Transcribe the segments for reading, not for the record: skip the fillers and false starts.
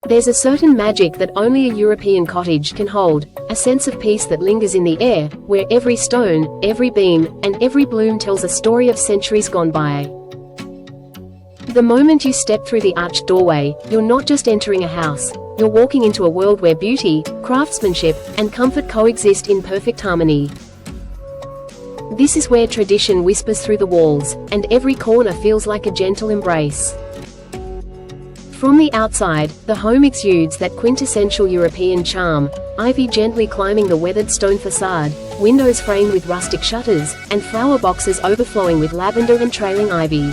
There's a certain magic that only a European cottage can hold, a sense of peace that lingers in the air, where every stone, every beam, and every bloom tells a story of centuries gone by. The moment you step through the arched doorway, you're not just entering a house, you're walking into a world where beauty, craftsmanship, and comfort coexist in perfect harmony. This is where tradition whispers through the walls, and every corner feels like a gentle embrace. From the outside, the home exudes that quintessential European charm, ivy gently climbing the weathered stone facade, windows framed with rustic shutters, and flower boxes overflowing with lavender and trailing ivy.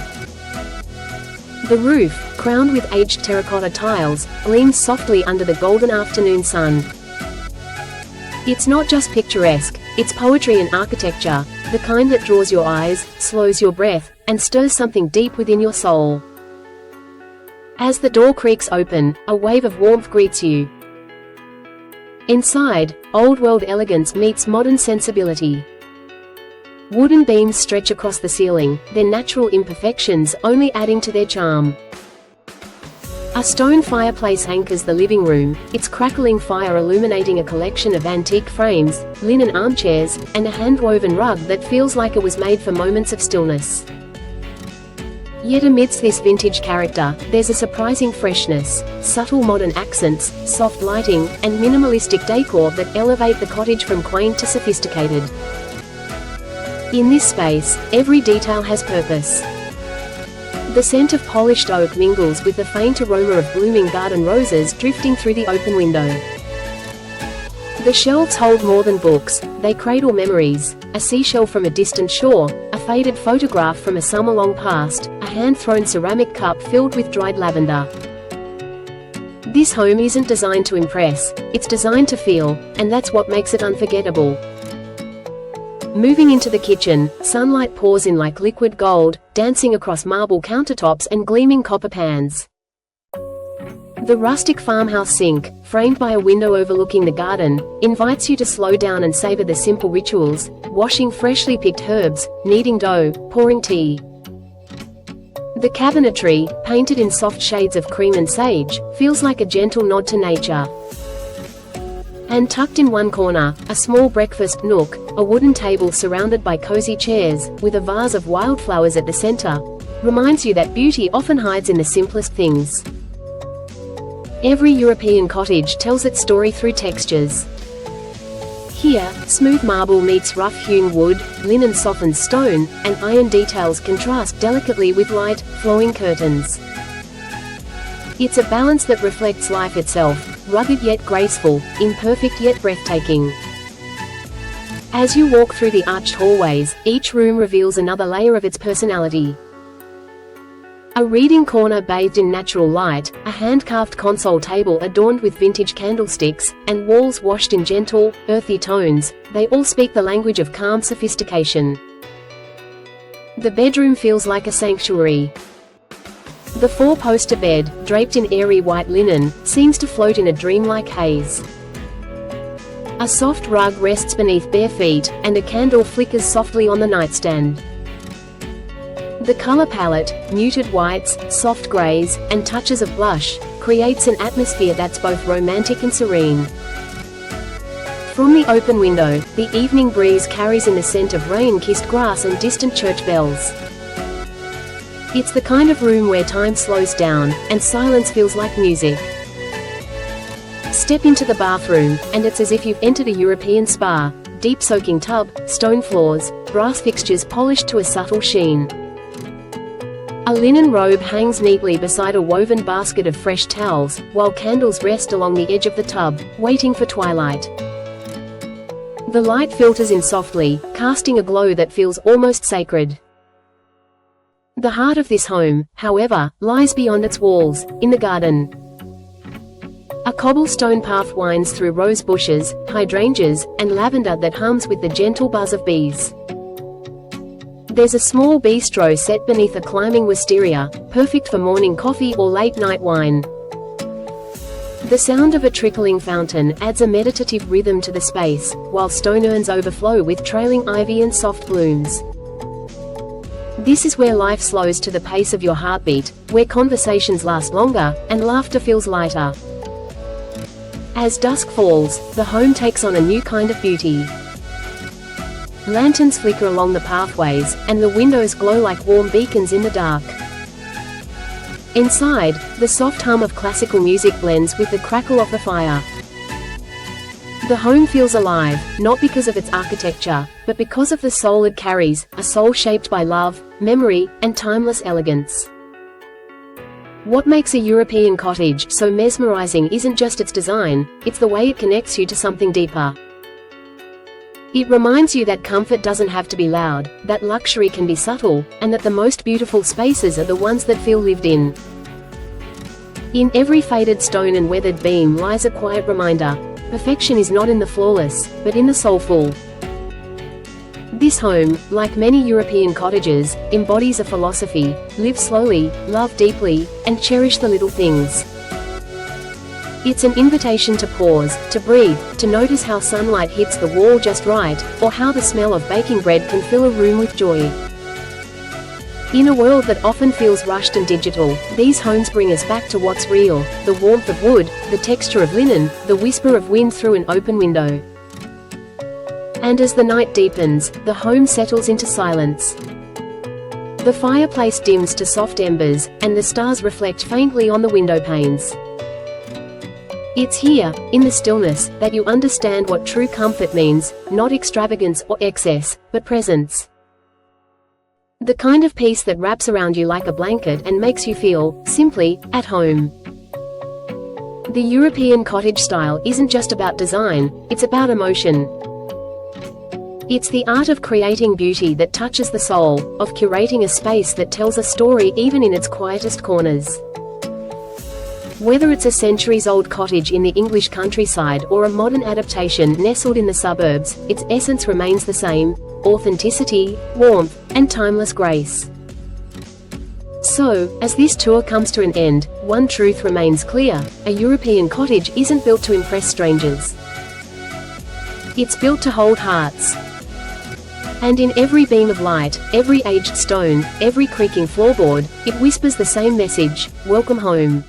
The roof, crowned with aged terracotta tiles, gleams softly under the golden afternoon sun. It's not just picturesque, it's poetry and architecture, the kind that draws your eyes, slows your breath, and stirs something deep within your soul. As the door creaks open, a wave of warmth greets you. Inside, old-world elegance meets modern sensibility. Wooden beams stretch across the ceiling, their natural imperfections only adding to their charm. A stone fireplace anchors the living room, its crackling fire illuminating a collection of antique frames, linen armchairs, and a hand-woven rug that feels like it was made for moments of stillness. Yet amidst this vintage character, there's a surprising freshness, subtle modern accents, soft lighting, and minimalistic decor that elevate the cottage from quaint to sophisticated. In this space, every detail has purpose. The scent of polished oak mingles with the faint aroma of blooming garden roses drifting through the open window. The shelves hold more than books, they cradle memories, a seashell from a distant shore, a faded photograph from a summer long past, a hand-thrown ceramic cup filled with dried lavender. This home isn't designed to impress, it's designed to feel, and that's what makes it unforgettable. Moving into the kitchen, sunlight pours in like liquid gold, dancing across marble countertops and gleaming copper pans. The rustic farmhouse sink, framed by a window overlooking the garden, invites you to slow down and savor the simple rituals, washing freshly picked herbs, kneading dough, pouring tea. The cabinetry, painted in soft shades of cream and sage, feels like a gentle nod to nature. And tucked in one corner, a small breakfast nook, a wooden table surrounded by cozy chairs, with a vase of wildflowers at the center, reminds you that beauty often hides in the simplest things. Every European cottage tells its story through textures. Here, smooth marble meets rough-hewn wood, linen softens stone, and iron details contrast delicately with light, flowing curtains. It's a balance that reflects life itself, rugged yet graceful, imperfect yet breathtaking. As you walk through the arched hallways, each room reveals another layer of its personality. A reading corner bathed in natural light, a hand-carved console table adorned with vintage candlesticks, and walls washed in gentle, earthy tones, they all speak the language of calm sophistication. The bedroom feels like a sanctuary. The four-poster bed, draped in airy white linen, seems to float in a dreamlike haze. A soft rug rests beneath bare feet, and a candle flickers softly on the nightstand. The color palette, muted whites, soft grays, and touches of blush, creates an atmosphere that's both romantic and serene. From the open window, the evening breeze carries in the scent of rain-kissed grass and distant church bells. It's the kind of room where time slows down, and silence feels like music. Step into the bathroom, and it's as if you've entered a European spa, deep soaking tub, stone floors, brass fixtures polished to a subtle sheen. A linen robe hangs neatly beside a woven basket of fresh towels, while candles rest along the edge of the tub, waiting for twilight. The light filters in softly, casting a glow that feels almost sacred. The heart of this home, however, lies beyond its walls, in the garden. A cobblestone path winds through rose bushes, hydrangeas, and lavender that hums with the gentle buzz of bees. There's a small bistro set beneath a climbing wisteria, perfect for morning coffee or late-night wine. The sound of a trickling fountain adds a meditative rhythm to the space, while stone urns overflow with trailing ivy and soft blooms. This is where life slows to the pace of your heartbeat, where conversations last longer, and laughter feels lighter. As dusk falls, the home takes on a new kind of beauty. Lanterns flicker along the pathways, and the windows glow like warm beacons in the dark. Inside, the soft hum of classical music blends with the crackle of the fire. The home feels alive, not because of its architecture, but because of the soul it carries, a soul shaped by love, memory, and timeless elegance. What makes a European cottage so mesmerizing isn't just its design, it's the way it connects you to something deeper. It reminds you that comfort doesn't have to be loud, that luxury can be subtle, and that the most beautiful spaces are the ones that feel lived in. In every faded stone and weathered beam lies a quiet reminder: perfection is not in the flawless, but in the soulful. This home, like many European cottages, embodies a philosophy: live slowly, love deeply, and cherish the little things. It's an invitation to pause, to breathe, to notice how sunlight hits the wall just right, or how the smell of baking bread can fill a room with joy. In a world that often feels rushed and digital, these homes bring us back to what's real: the warmth of wood, the texture of linen, the whisper of wind through an open window. And as the night deepens, the home settles into silence. The fireplace dims to soft embers, and the stars reflect faintly on the window panes. It's here, in the stillness, that you understand what true comfort means: not extravagance or excess, but presence. The kind of peace that wraps around you like a blanket and makes you feel, simply, at home. The European cottage style isn't just about design, it's about emotion. It's the art of creating beauty that touches the soul, of curating a space that tells a story even in its quietest corners. Whether it's a centuries-old cottage in the English countryside or a modern adaptation nestled in the suburbs, its essence remains the same: authenticity, warmth, and timeless grace. So, as this tour comes to an end, one truth remains clear: a European cottage isn't built to impress strangers. It's built to hold hearts. And in every beam of light, every aged stone, every creaking floorboard, it whispers the same message: welcome home.